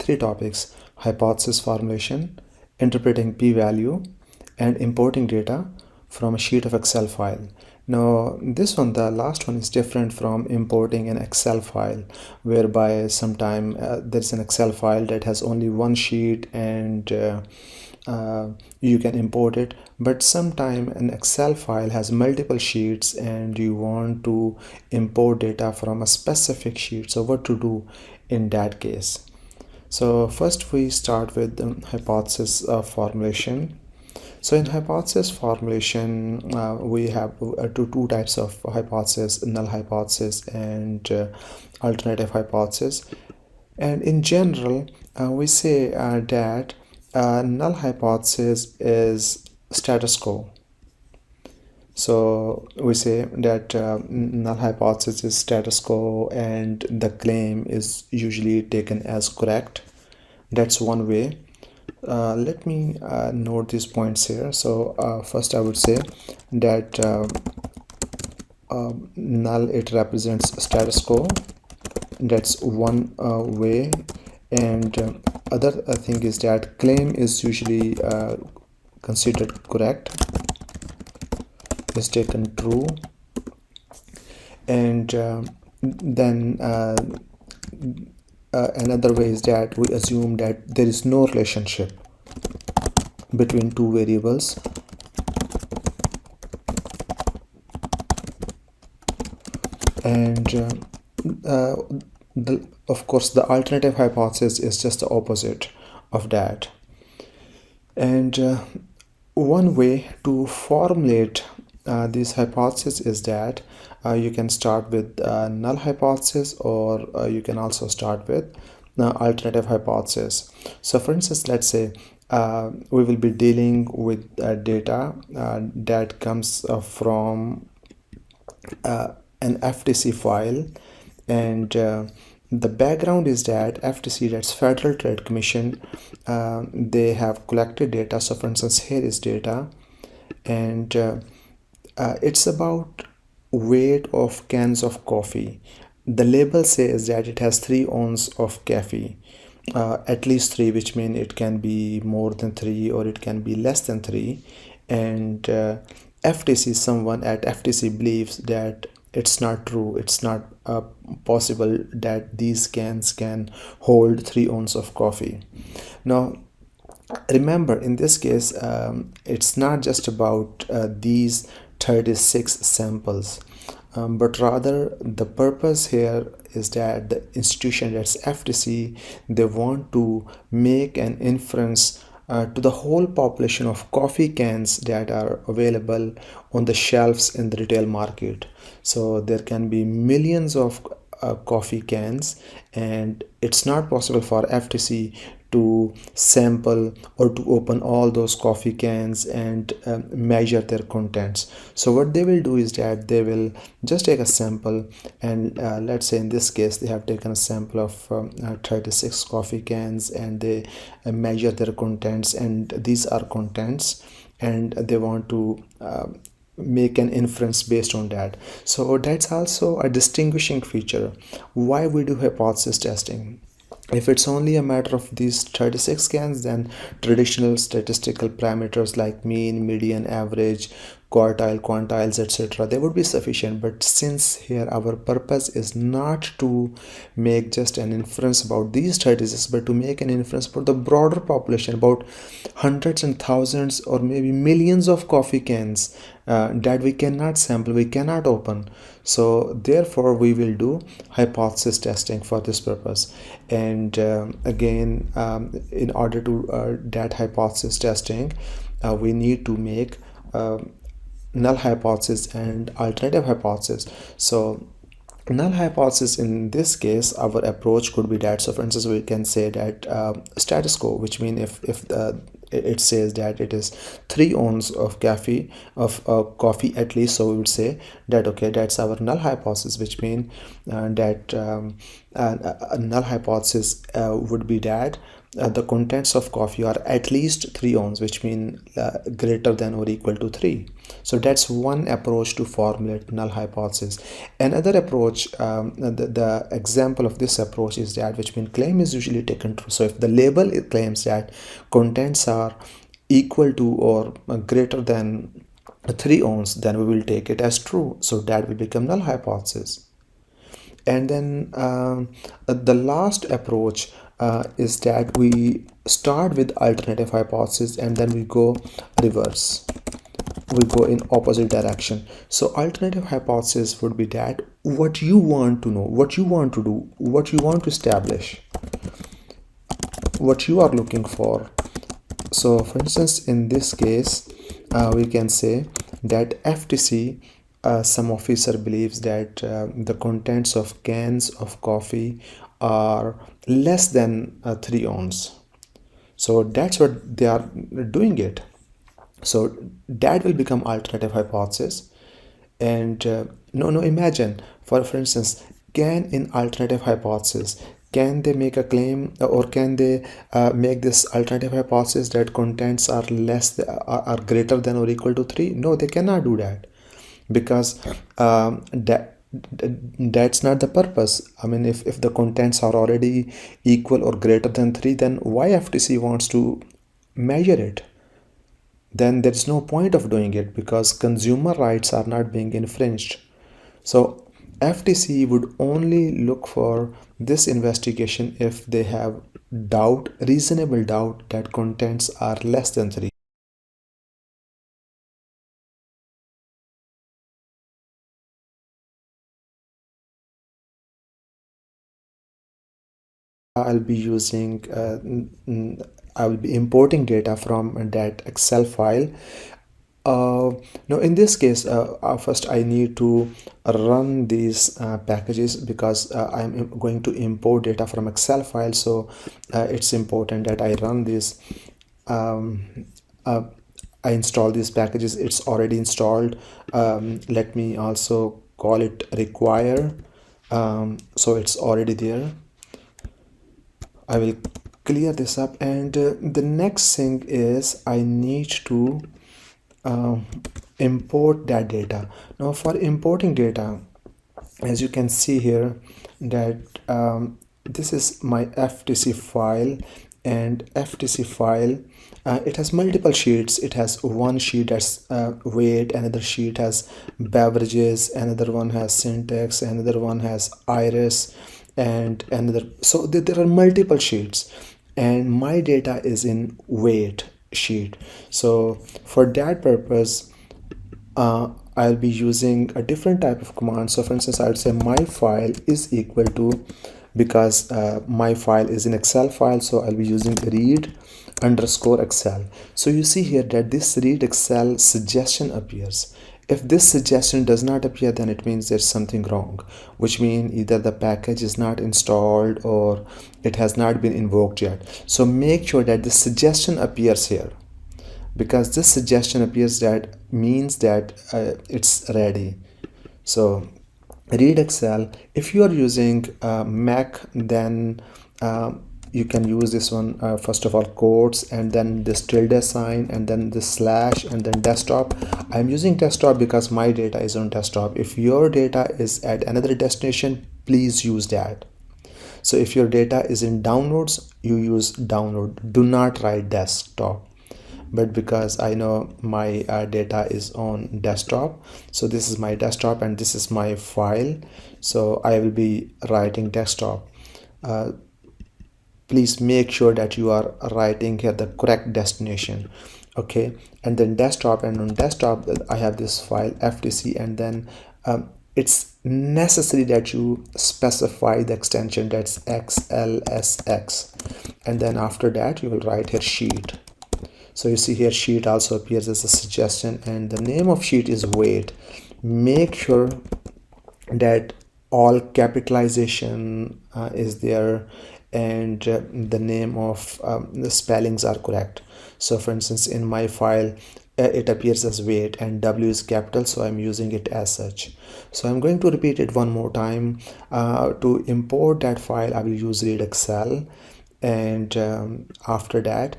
three topics: hypothesis formulation, interpreting p-value, and importing data from a sheet of Excel file. Now, the last one is different from importing an Excel file, whereby sometime there's an Excel file that has only one sheet and you can import it, but sometime an Excel file has multiple sheets and you want to import data from a specific sheet. So what to do in that case? So first we start with the hypothesis formulation. So in hypothesis formulation, we have two types of hypothesis: null hypothesis and alternative hypothesis. And in general, we say that null hypothesis is status quo. So we say that null hypothesis is status quo and the claim is usually taken as correct. That's one way. Let me note these points here. So first I would say that null, it represents status quo. That's one way. And other thing is that claim is usually considered correct, is taken true. And then another way is that we assume that there is no relationship between two variables. And of course the alternative hypothesis is just the opposite of that. And one way to formulate this hypothesis is that you can start with null hypothesis, or you can also start with alternative hypothesis. So for instance, let's say we will be dealing with data that comes from an FTC file, and the background is that FTC, that's Federal Trade Commission, they have collected data. So for instance, here is data, and it's about weight of cans of coffee. The label says that it has 3 ounces of coffee, at least 3, which means it can be more than 3 or it can be less than 3. And FTC, someone at FTC believes that it's not true, it's not possible that these cans can hold 3 ounces of coffee. Now remember, in this case, it's not just about these 36 samples, but rather the purpose here is that the institution, that's FTC, they want to make an inference to the whole population of coffee cans that are available on the shelves in the retail market. So there can be millions of coffee cans, and it's not possible for FTC to sample or to open all those coffee cans and measure their contents. So what they will do is that they will just take a sample, and let's say in this case they have taken a sample of 36 coffee cans, and they measure their contents, and these are contents, and they want to make an inference based on that. So that's also a distinguishing feature why we do hypothesis testing. If it's only a matter of these 36 scans, then traditional statistical parameters like mean, median, average, quartile, quantiles, etc., they would be sufficient. But since here our purpose is not to make just an inference about these 36, but to make an inference about the broader population, about hundreds and thousands or maybe millions of coffee cans that we cannot sample, we cannot open. So therefore we will do hypothesis testing for this purpose. And again, in order to that hypothesis testing, we need to make null hypothesis and alternative hypothesis. So null hypothesis, in this case our approach could be that, so for instance we can say that status quo, which means if it says that it is 3 ounces of coffee at least, so we would say that okay, that's our null hypothesis, which means that a null hypothesis would be that the contents of coffee are at least 3 ounces, which mean greater than or equal to 3. So that's one approach to formulate null hypothesis. Another approach, the example of this approach is that which mean claim is usually taken true. So if the label it claims that contents are equal to or greater than 3 ounces, then we will take it as true. So that will become null hypothesis. And then the last approach is that we start with alternative hypothesis and then we go reverse, we go in opposite direction. So alternative hypothesis would be that what you want to know, what you want to do, what you want to establish, what you are looking for. So for instance, in this case, we can say that FTC, some officer believes that the contents of cans of coffee are less than 3 ounces. So that's what they are doing it. So that will become alternative hypothesis. And no, imagine, for instance, can in alternative hypothesis, can they make a claim or can they make this alternative hypothesis that contents are are greater than or equal to 3? No, they cannot do that, because that's not the purpose. I mean, if the contents are already equal or greater than 3, then why FTC wants to measure it? Then there's no point of doing it, because consumer rights are not being infringed. So FTC would only look for this investigation if they have doubt, reasonable doubt, that contents are less than 3. I'll be using I will be importing data from that Excel file. Now in this case, first I need to run these packages, because I'm going to import data from Excel file. So it's important that I run this. I install these packages. It's already installed. Let me also call it require. So it's already there. I will clear this up, and the next thing is I need to import that data. Now for importing data, as you can see here, that this is my FTC file, and FTC file, it has multiple sheets. It has one sheet that's weight, another sheet has beverages, another one has syntax, another one has iris, and another. So there are multiple sheets, and my data is in weight sheet. So for that purpose, I'll be using a different type of command. So for instance, I would say my file is equal to, because my file is an Excel file, so I'll be using read underscore Excel. So you see here that this read Excel suggestion appears. If this suggestion does not appear, then it means there's something wrong, which means either the package is not installed or it has not been invoked yet. So make sure that the suggestion appears here, because this suggestion appears, that means that it's ready. So read Excel. If you are using Mac, then you can use this one. First of all, quotes, and then this tilde sign, and then the slash, and then desktop. I'm using desktop because my data is on desktop. If your data is at another destination, please use that. So if your data is in downloads, you use download. Do not write desktop. But because I know my data is on desktop, so this is my desktop and this is my file, so I will be writing desktop. Please make sure that you are writing here the correct destination. Okay, and then desktop, and on desktop I have this file FTC, and then it's necessary that you specify the extension, that's XLSX, and then after that you will write here sheet. So you see here sheet also appears as a suggestion, and the name of sheet is weight. Make sure that all capitalization is there, and the name of the spellings are correct. So for instance, in my file it appears as weight and W is capital, so I'm using it as such. So I'm going to repeat it one more time. To import that file, I will use read Excel, and after that,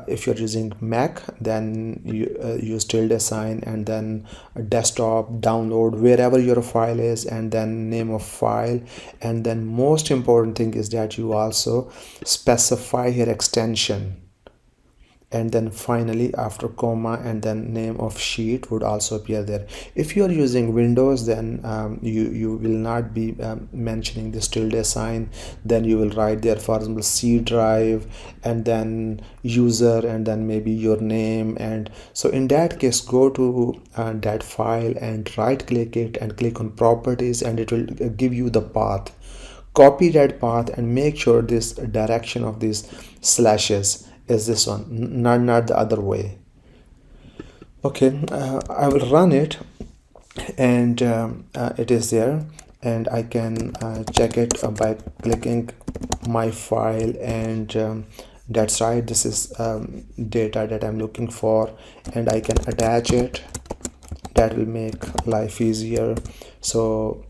if you're using Mac, then you use tilde sign and then desktop, download, wherever your file is, and then name of file. And then most important thing is that you also specify here extension, and then finally after comma and then name of sheet would also appear there. If you are using Windows, then you will not be mentioning this tilde sign. Then you will write there, for example, C drive and then user and then maybe your name. And so in that case, go to that file and right click it and click on properties, and it will give you the path. Copy that path and make sure this direction of these slashes is this one, not the other way. Okay, I will run it, and it is there, and I can check it by clicking my file, and that's right, this is data that I'm looking for, and I can attach it. That will make life easier. So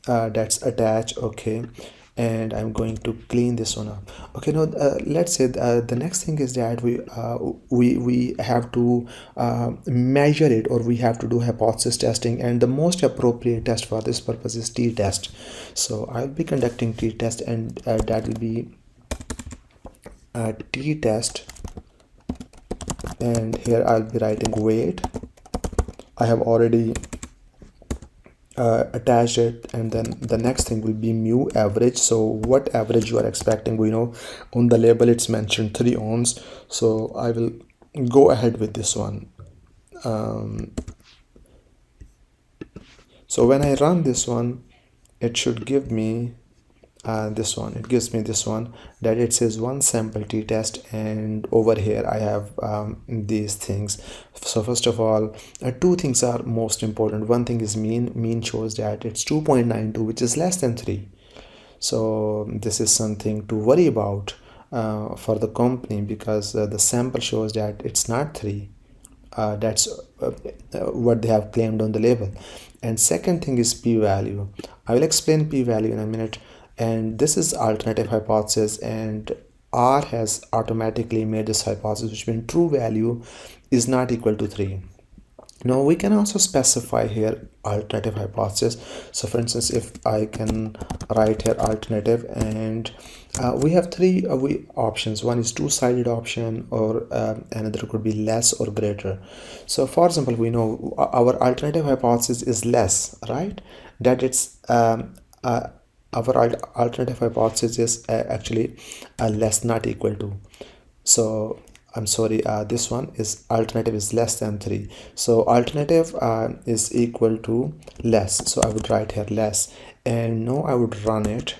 that's attached. Okay, and I'm going to clean this one up. Okay, now let's say the next thing is that we have to measure it, or we have to do hypothesis testing, and the most appropriate test for this purpose is t-test. So I'll be conducting t-test, and that will be t-test, and here I'll be writing weight. I have already attach it, and then the next thing will be mu average. So what average you are expecting, we know on the label it's mentioned 3 ounce, so I will go ahead with this one. So when I run this one, it should give me this one. It gives me this one, that it says one sample t-test, and over here I have these things. So first of all, two things are most important. One thing is mean shows that it's 2.92, which is less than 3. So this is something to worry about for the company, because the sample shows that it's not 3. That's what they have claimed on the label. And second thing is p-value. I will explain p-value in a minute. And this is alternative hypothesis, and R has automatically made this hypothesis, which means true value is not equal to 3. Now we can also specify here alternative hypothesis. So for instance, if I can write here alternative, and we have three options. One is two-sided option, or another could be less or greater. So for example, we know our alternative hypothesis is less, right? That it's our alternative hypothesis is actually less, not equal to. So I'm sorry, this one is alternative is less than 3. So alternative is equal to less. So I would write here less, and now I would run it.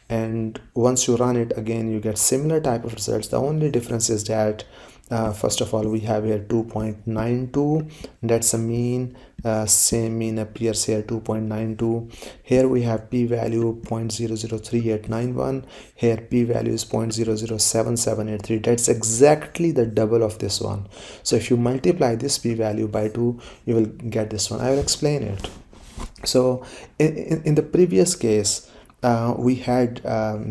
And once you run it again, you get similar type of results. The only difference is that first of all, we have here 2.92, that's a mean. Same mean appears here, 2.92. Here we have p-value 0.003891. Here p-value is 0.007783. That's exactly the double of this one. So if you multiply this p-value by 2, you will get this one. I will explain it. So in the previous case, we had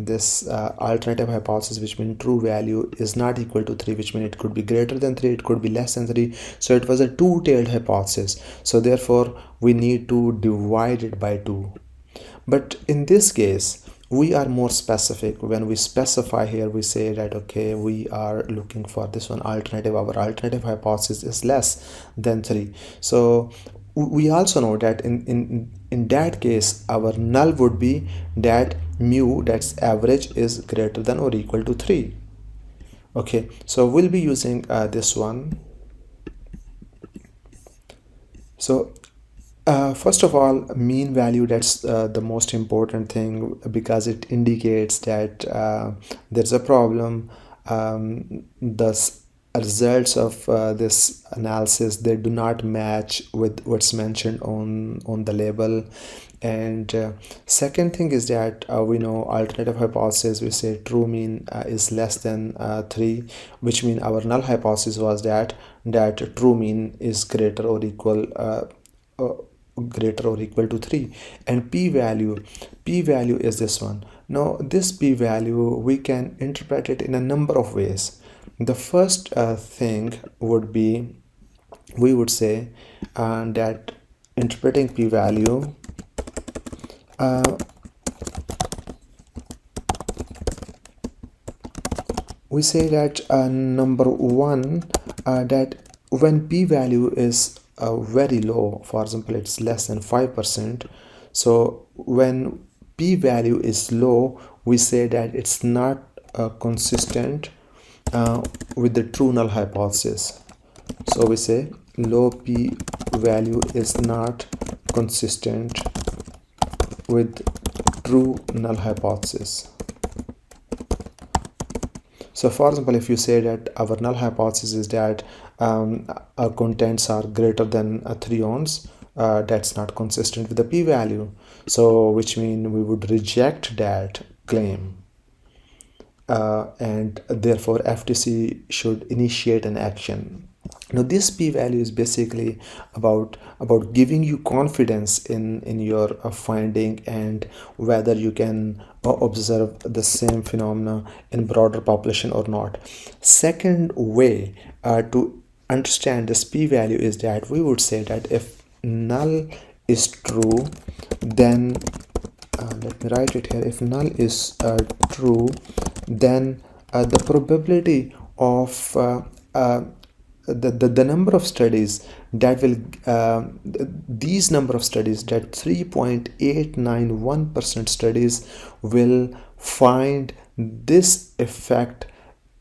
this alternative hypothesis, which means true value is not equal to 3, which means it could be greater than 3, it could be less than 3. So it was a two-tailed hypothesis. So therefore, we need to divide it by 2. But in this case, we are more specific. When we specify here, we say that, okay, we are looking for this one alternative. Our alternative hypothesis is less than 3. So we also know that in that case, our null would be that mu, that's average, is greater than or equal to 3. Okay, so we'll be using this one. So first of all, mean value, that's the most important thing, because it indicates that there's a problem. The results of this analysis, they do not match with what's mentioned on the label, And second thing is that we know alternative hypothesis, we say true mean is less than 3, which mean our null hypothesis was that true mean is greater or equal to 3. And p-value is this one. Now this p-value, we can interpret it in a number of ways. The first thing would be, we would say that interpreting p-value, we say that number one, that when p-value is very low, for example it's less than 5%, so when p-value is low, we say that it's not consistent with the true null hypothesis. So we say low p-value is not consistent with true null hypothesis. So for example, if you say that our null hypothesis is that our contents are greater than 3 ohms, that's not consistent with the p-value, so which means we would reject that claim, and therefore FTC should initiate an action. Now this p-value is basically about giving you confidence in your finding and whether you can observe the same phenomena in broader population or not. Second way to understand this p-value is that we would say that if null is true, then let me write it here. If null is true, then the probability of the number of studies that will these number of studies, that 3.891% studies will find this effect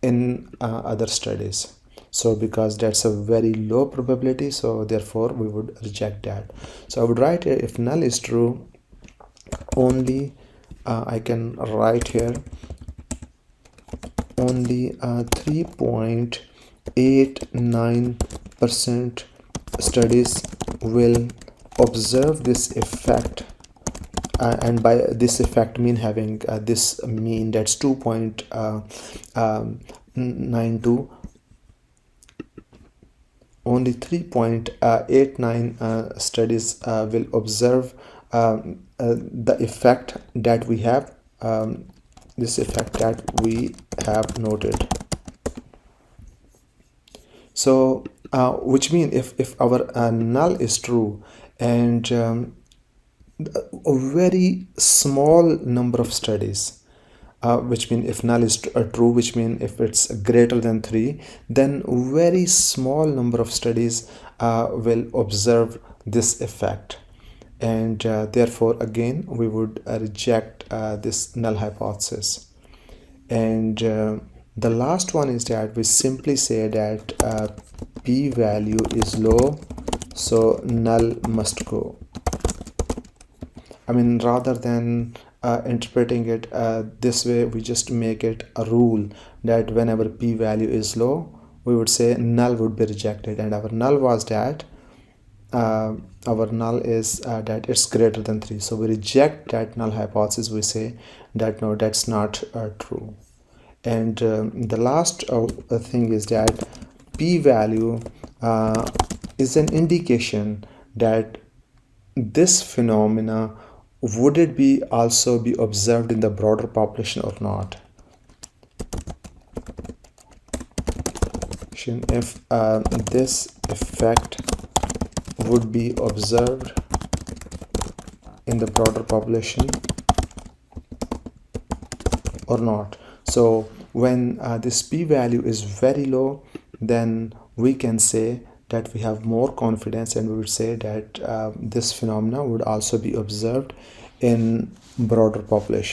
in other studies. So because that's a very low probability, so therefore we would reject that. So I would write here, if null is true, only I can write here only 3.89% studies will observe this effect, and by this effect mean having this mean that's 2.92. Only 3.89 studies will observe the effect that we have, this effect that we have noted. So which means if our null is true and a very small number of studies, which means if null is true, which means if it's greater than 3, then very small number of studies will observe this effect, and therefore again we would reject this null hypothesis. And the last one is that we simply say that p-value is low, so null must go. I mean, rather than interpreting it this way, we just make it a rule that whenever p-value is low, we would say null would be rejected, and our null was that our null is that it's greater than 3, so we reject that null hypothesis. We say that no, that's not true. And the last thing is that p-value is an indication that this phenomena, would it be also be observed in the broader population or not. If this effect would be observed in the broader population or not. So when this p-value is very low, then we can say that we have more confidence, and we would say that this phenomena would also be observed in broader population.